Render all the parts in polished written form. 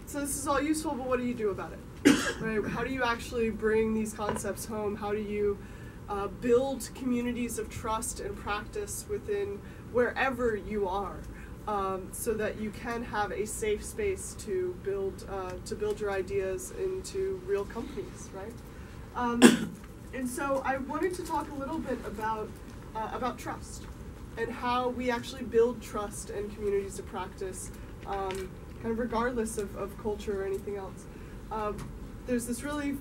so this is all useful, but what do you do about it? Right? How do you actually bring these concepts home? How do you build communities of trust and practice within wherever you are, so that you can have a safe space to build your ideas into real companies, right? And so I wanted to talk a little bit about trust and how we actually build trust and communities of practice, kind of regardless of culture or anything else. There's this really,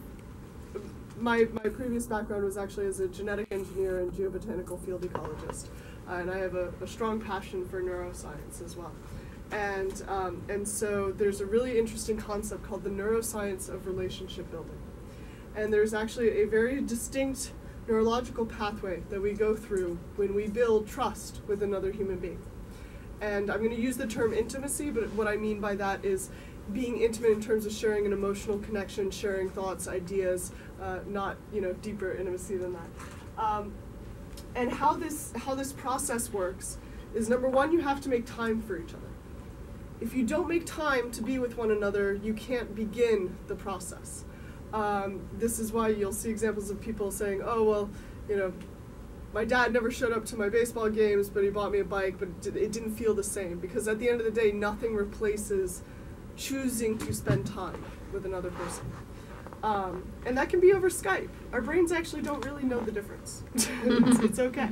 my previous background was actually as a genetic engineer and geobotanical field ecologist, and I have a strong passion for neuroscience as well. And so there's a really interesting concept called the neuroscience of relationship building. And there's actually a very distinct neurological pathway that we go through when we build trust with another human being. And I'm going to use the term intimacy, but what I mean by that is being intimate in terms of sharing an emotional connection, sharing thoughts, ideas, not deeper intimacy than that. And how this process works is, number one, you have to make time for each other. If you don't make time to be with one another, you can't begin the process. This is why you'll see examples of people saying, oh, well, my dad never showed up to my baseball games, but he bought me a bike, but it didn't feel the same. Because at the end of the day, nothing replaces choosing to spend time with another person. And that can be over Skype. Our brains actually don't really know the difference. It's okay.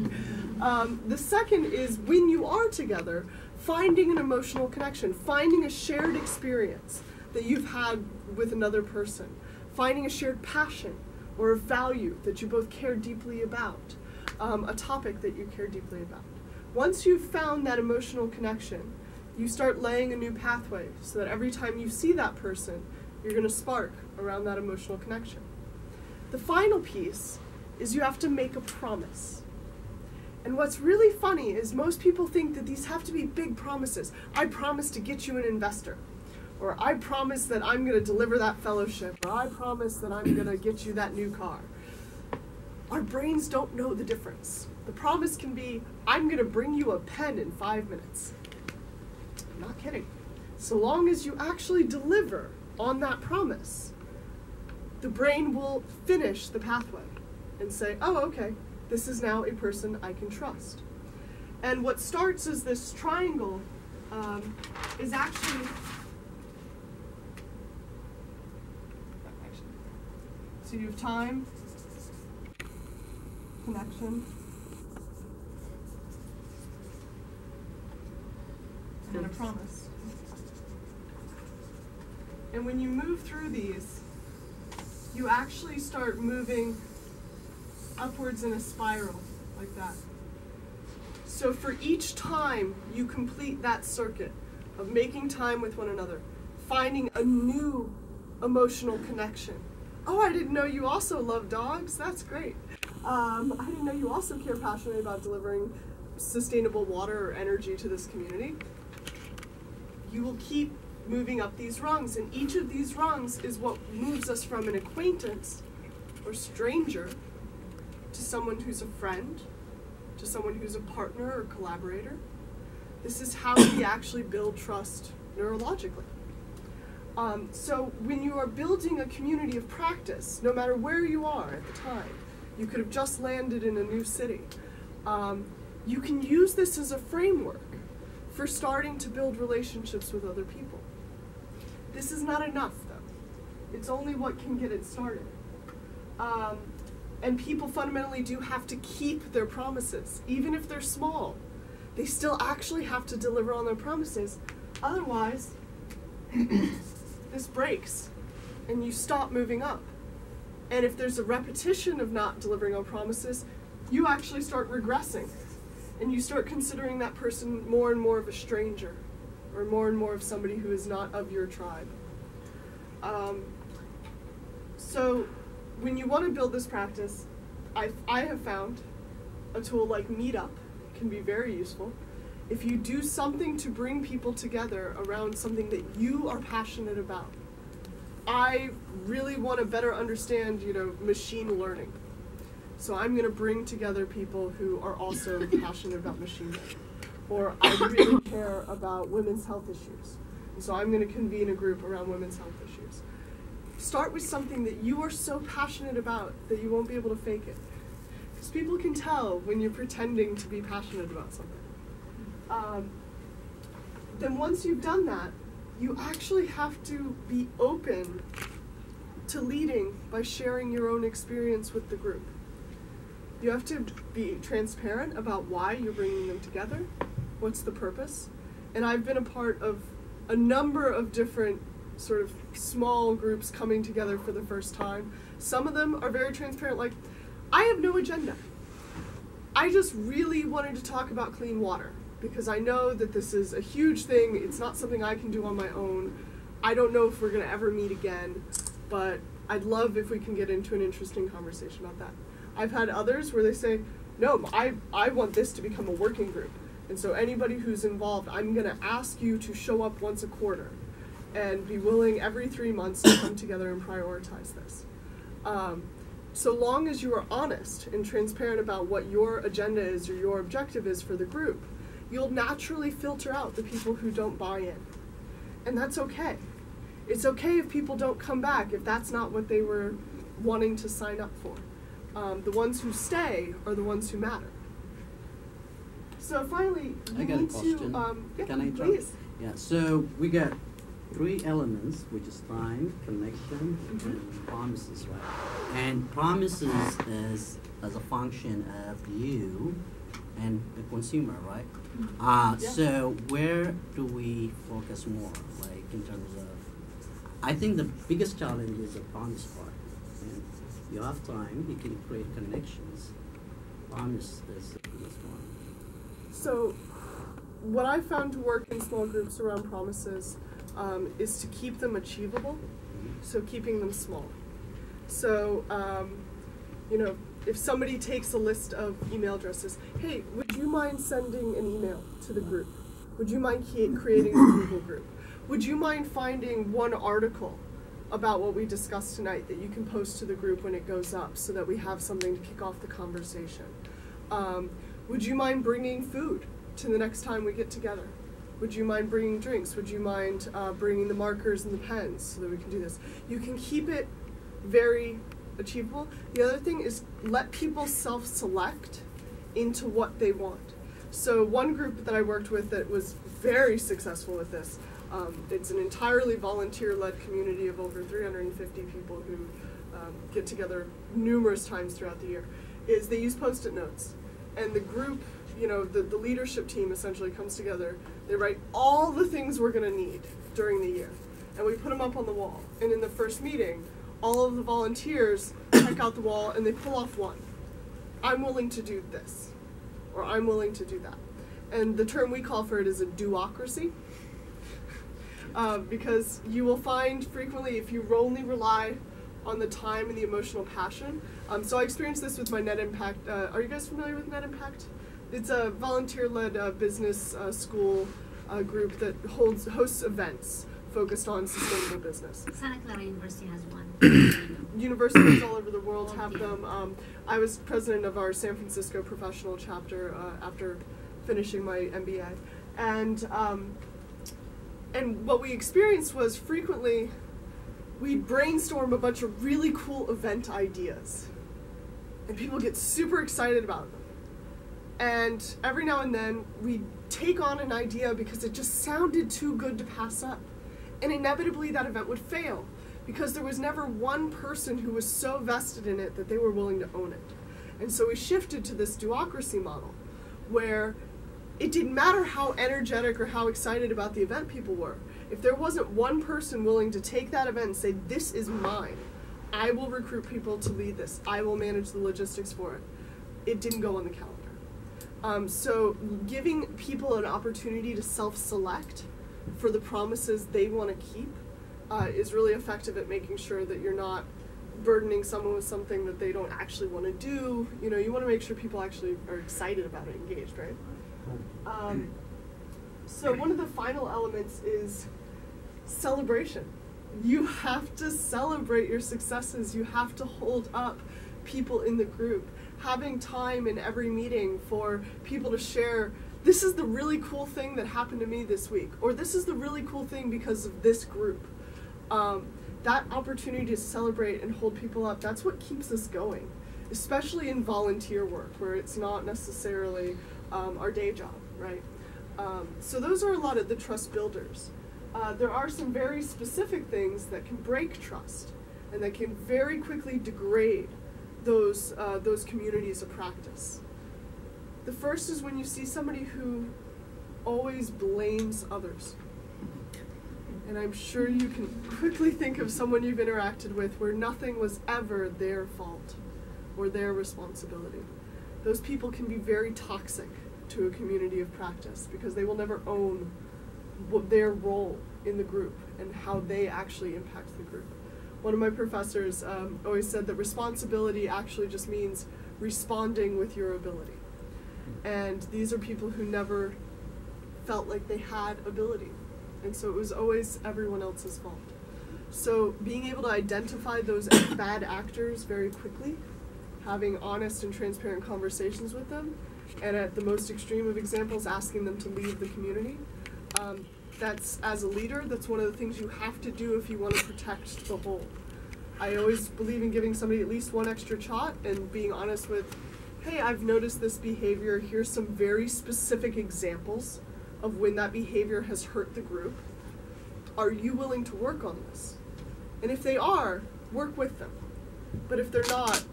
The second is, when you are together, finding an emotional connection, finding a shared experience that you've had with another person. Finding a shared passion or a value that you both care deeply about, a topic that you care deeply about. Once you've found that emotional connection, you start laying a new pathway so that every time you see that person, you're going to spark around that emotional connection. The final piece is you have to make a promise. And what's really funny is most people think that these have to be big promises. I promise to get you an investor. Or I promise that I'm going to deliver that fellowship, or I promise that I'm going to get you that new car. Our brains don't know the difference. The promise can be, I'm going to bring you a pen in 5 minutes. I'm not kidding. So long as you actually deliver on that promise, the brain will finish the pathway and say, oh, okay, this is now a person I can trust. And what starts as this triangle is actually... So you have time, connection, and a promise. And when you move through these, you actually start moving upwards in a spiral, like that. So for each time you complete that circuit of making time with one another, finding a new emotional connection. Oh, I didn't know you also love dogs. That's great. I didn't know you also care passionately about delivering sustainable water or energy to this community. You will keep moving up these rungs, and each of these rungs is what moves us from an acquaintance or stranger to someone who's a friend, to someone who's a partner or collaborator. This is how we actually build trust neurologically. So when you are building a community of practice, no matter where you are at the time, you could have just landed in a new city, you can use this as a framework for starting to build relationships with other people. This is not enough, though. It's only what can get it started. And people fundamentally do have to keep their promises, even if they're small. They still actually have to deliver on their promises. Otherwise, this breaks, and you stop moving up. And if there's a repetition of not delivering on promises, you actually start regressing, and you start considering that person more and more of a stranger, or more and more of somebody who is not of your tribe. So when you want to build this practice, I have found a tool like Meetup can be very useful. If you do something to bring people together around something that you are passionate about. I really want to better understand, machine learning. So I'm going to bring together people who are also passionate about machine learning. Or I really care about women's health issues. So I'm going to convene a group around women's health issues. Start with something that you are so passionate about that you won't be able to fake it. Because people can tell when you're pretending to be passionate about something. Then once you've done that, you actually have to be open to leading by sharing your own experience with the group. You have to be transparent about why you're bringing them together, what's the purpose. And I've been a part of a number of different sort of small groups coming together for the first time. Some of them are very transparent, like, I have no agenda. I just really wanted to talk about clean water because I know that this is a huge thing. It's not something I can do on my own. I don't know if we're going to ever meet again, but I'd love if we can get into an interesting conversation about that. I've had others where they say, no, I want this to become a working group. And so anybody who's involved, I'm going to ask you to show up once a quarter and be willing every 3 months to come together and prioritize this. So long as you are honest and transparent about what your agenda is or your objective is for the group, you'll naturally filter out the people who don't buy in. And that's okay. It's okay if people don't come back, if that's not what they were wanting to sign up for. The ones who stay are the ones who matter. So finally, you need to... Can I interrupt? Please. Yeah, so we got 3 elements, which is time, connection, and promises, right? And promises is as a function of you and the consumer, right? So where do we focus more, like in terms of, I think the biggest challenge is the promise part. And you have time, you can create connections. Promise is the biggest one. So what I found to work in small groups around promises is to keep them achievable, so keeping them small. So, you know, if somebody takes a list of email addresses, hey, would you mind sending an email to the group? Would you mind creating a Google group? Would you mind finding one article about what we discussed tonight that you can post to the group when it goes up so that we have something to kick off the conversation? Would you mind bringing food to the next time we get together? Would you mind bringing drinks? Would you mind bringing the markers and the pens so that we can do this? You can keep it very achievable. The other thing is let people self-select into what they want. So one group that I worked with that was very successful with this, it's an entirely volunteer-led community of over 350 people who get together numerous times throughout the year, is they use Post-it notes. And the group, you know, the leadership team essentially comes together. They write all the things we're going to need during the year. And we put them up on the wall. And in the first meeting, all of the volunteers check out the wall and they pull off one. I'm willing to do this. Or I'm willing to do that. And the term we call for it is a do-ocracy. Because you will find frequently if you only rely on the time and the emotional passion. So I experienced this with my Net Impact. Are you guys familiar with Net Impact? It's a volunteer-led business school group that hosts events focused on sustainable business. Santa Clara University has one. Universities all over the world have them. I was president of our San Francisco professional chapter after finishing my MBA. And what we experienced was frequently we'd brainstorm a bunch of really cool event ideas. And people get super excited about them. And every now and then we'd take on an idea because it just sounded too good to pass up. And inevitably that event would fail because there was never one person who was so vested in it that they were willing to own it. And so we shifted to this duocracy model where it didn't matter how energetic or how excited about the event people were. If there wasn't one person willing to take that event and say, this is mine, I will recruit people to lead this, I will manage the logistics for it, it didn't go on the calendar. So giving people an opportunity to self-select for the promises they want to keep is really effective at making sure that you're not burdening someone with something that they don't actually want to do. You know, you want to make sure people actually are excited about it, engaged, right? So one of the final elements is celebration. You have to celebrate your successes. You have to hold up people in the group. Having time in every meeting for people to share this is the really cool thing that happened to me this week, or this is the really cool thing because of this group. That opportunity to celebrate and hold people up, that's what keeps us going, especially in volunteer work where it's not necessarily our day job, right? So those are a lot of the trust builders. There are some very specific things that can break trust and that can very quickly degrade those communities of practice. The first is when you see somebody who always blames others. And I'm sure you can quickly think of someone you've interacted with where nothing was ever their fault or their responsibility. Those people can be very toxic to a community of practice because they will never own their role in the group and how they actually impact the group. One of my professors always said that responsibility actually just means responding with your ability. And these are people who never felt like they had ability. And so it was always everyone else's fault. So being able to identify those bad actors very quickly, having honest and transparent conversations with them, and at the most extreme of examples, asking them to leave the community. That's, as a leader, that's one of the things you have to do if you want to protect the whole. I always believe in giving somebody at least one extra shot and being honest with, hey, I've noticed this behavior. Here's some very specific examples of when that behavior has hurt the group. Are you willing to work on this? And if they are, work with them. But if they're not,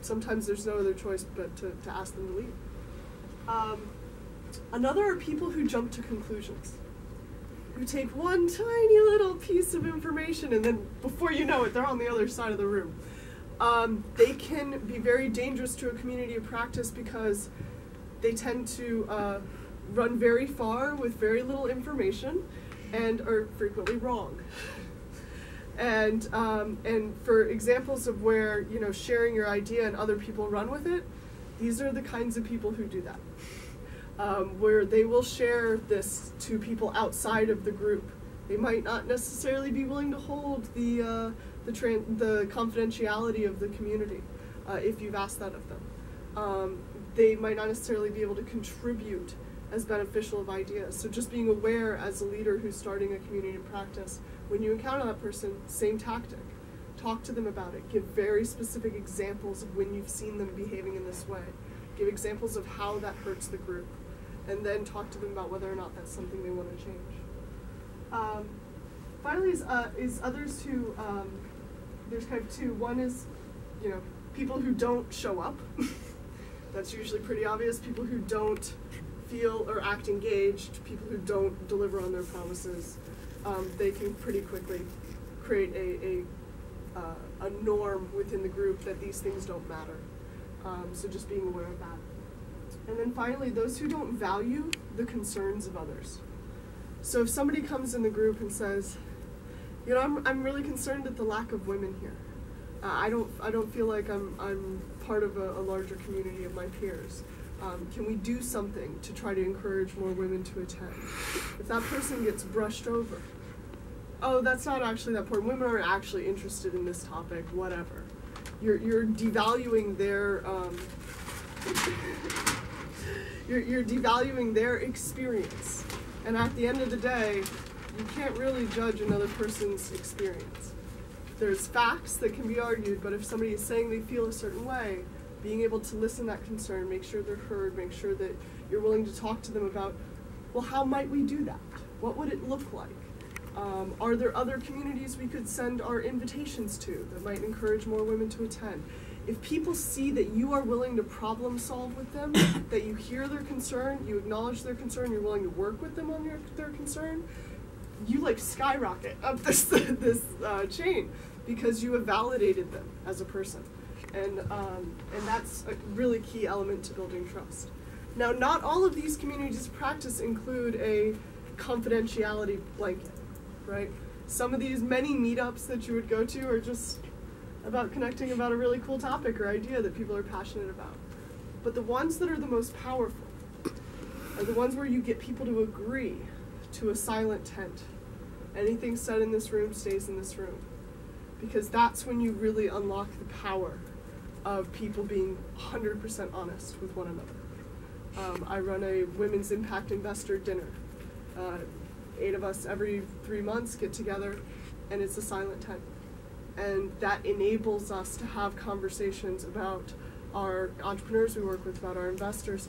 sometimes there's no other choice but to ask them to leave. Another are people who jump to conclusions, who take one tiny little piece of information and then before you know it, they're on the other side of the room. They can be very dangerous to a community of practice because they tend to run very far with very little information and are frequently wrong. And for examples of where, you know, sharing your idea and other people run with it, these are the kinds of people who do that. Where they will share this to people outside of the group. They might not necessarily be willing to hold the confidentiality of the community if you've asked that of them. They might not necessarily be able to contribute as beneficial of ideas. So just being aware as a leader who's starting a community practice, when you encounter that person, same tactic. Talk to them about it. Give very specific examples of when you've seen them behaving in this way. Give examples of how that hurts the group. And then talk to them about whether or not that's something they want to change. Finally is others who, there's kind of two. One is, you know, people who don't show up. That's usually pretty obvious. People who don't feel or act engaged, people who don't deliver on their promises. They can pretty quickly create a norm within the group that these things don't matter. So just being aware of that. And then finally, those who don't value the concerns of others. So if somebody comes in the group and says, you know, I'm really concerned at the lack of women here. I don't feel like I'm part of a larger community of my peers. Can we do something to try to encourage more women to attend? If that person gets brushed over, oh, that's not actually that important. Women aren't actually interested in this topic, whatever. You're devaluing their you're devaluing their experience. And at the end of the day, you can't really judge another person's experience. There's facts that can be argued, but if somebody is saying they feel a certain way, being able to listen to that concern, make sure they're heard, make sure that you're willing to talk to them about, well, how might we do that? What would it look like? Are there other communities we could send our invitations to that might encourage more women to attend? If people see that you are willing to problem solve with them, that you hear their concern, you acknowledge their concern, you're willing to work with them on their concern, you like skyrocket up this chain because you have validated them as a person. And that's a really key element to building trust. Now, not all of these communities of practice include a confidentiality blanket, right? Some of these many meetups that you would go to are just about connecting about a really cool topic or idea that people are passionate about. But the ones that are the most powerful are the ones where you get people to agree to a silent tent. Anything said in this room stays in this room. Because that's when you really unlock the power of people being 100% honest with one another. I run a Women's Impact Investor Dinner. 8 of us every 3 months get together, and it's a silent tent. And that enables us to have conversations about our entrepreneurs we work with, about our investors.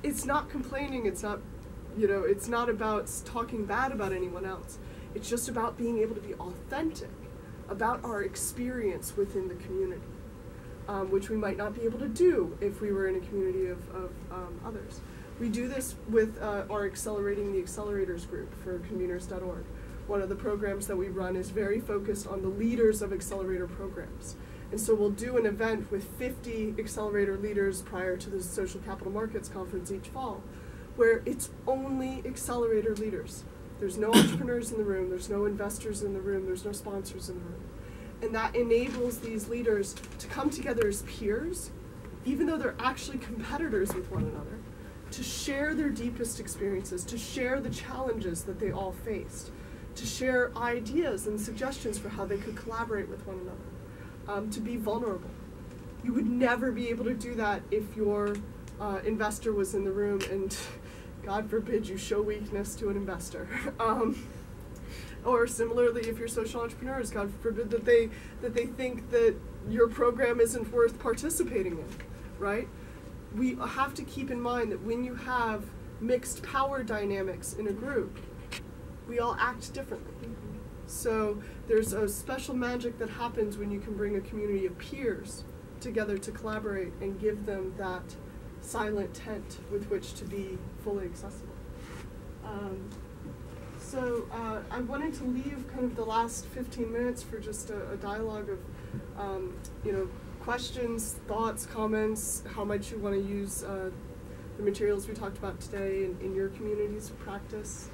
It's not complaining, it's not, it's not about talking bad about anyone else. It's just about being able to be authentic about our experience within the community, which we might not be able to do if we were in a community of others. We do this with our Accelerating the Accelerators group for conveners.org. One of the programs that we run is very focused on the leaders of accelerator programs. And so we'll do an event with 50 accelerator leaders prior to the Social Capital Markets Conference each fall, where it's only accelerator leaders. There's no entrepreneurs in the room, there's no investors in the room, there's no sponsors in the room. And that enables these leaders to come together as peers, even though they're actually competitors with one another, to share their deepest experiences, to share the challenges that they all faced, to share ideas and suggestions for how they could collaborate with one another, to be vulnerable. You would never be able to do that if your investor was in the room and, God forbid, you show weakness to an investor. Or similarly, if you're social entrepreneurs, God forbid that they think that your program isn't worth participating in, right? We have to keep in mind that when you have mixed power dynamics in a group, we all act differently. So there's a special magic that happens when you can bring a community of peers together to collaborate and give them that silent tent with which to be fully accessible. So I wanted to leave kind of the last 15 minutes for just a dialogue of, questions, thoughts, comments, how might you want to use the materials we talked about today in your communities of practice.